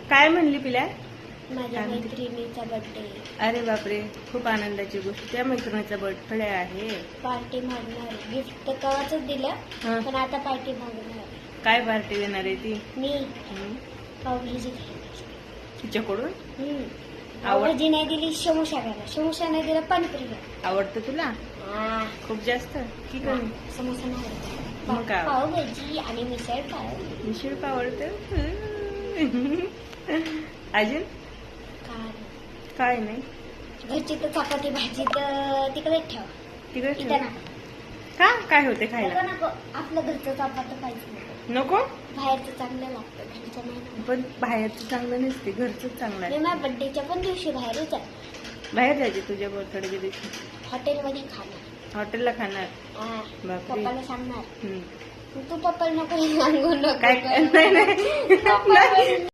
काय म्हणली पिल्या? माझ्या मैत्रिणीचा बर्थडे. अरे बापरे, खूप आनंदाची गोष्ट. त्या मैत्रिणीचा बर्थडे आहे. पार्टी मागणार. गिफ्ट तर कवाच दिलं, हं. पण आता पार्टी मागणार. काय पार्टी देणार आहे ती? मी हं. पावभाजी खायची. तिच्याकडून पावभाजी नाही दिली, समोसा खायला. समोसा नाही दिला, पाणीपुरी खायला. आवडतं तुला खूप जास्त की कमी? समोसा नाही आवडत. मग काय? पावभाजी आणि मिसळ पाव. मिसळ पाव आवडतं. अजून काय नाही. घरची तर चपाती भाजी तर तिकडे ठेवा. तिकडे इथं ठेव. नका. काय होते खायला? नको नको, आपलं घरचं चपाती पाहिजे नको. नको. बाहेरचं चांगलं लागतं, घरचं नाही ना. पण बाहेरचं चांगलं नसते, घरचंच चांगलं मी आहे. माझ्या बर्थडेच्या पण दिवशी बाहेरच आहे. बाहेर जायचे तुझ्या बर्थडेच्या दिवशी? हॉटेलमध्ये खाणार. हॉटेलला खाणार? हा. बापरे. पप्पाला सांगणार. हम्म. तू पप्पाला नको सांगू नको. काय नाही नाही. पप्पाला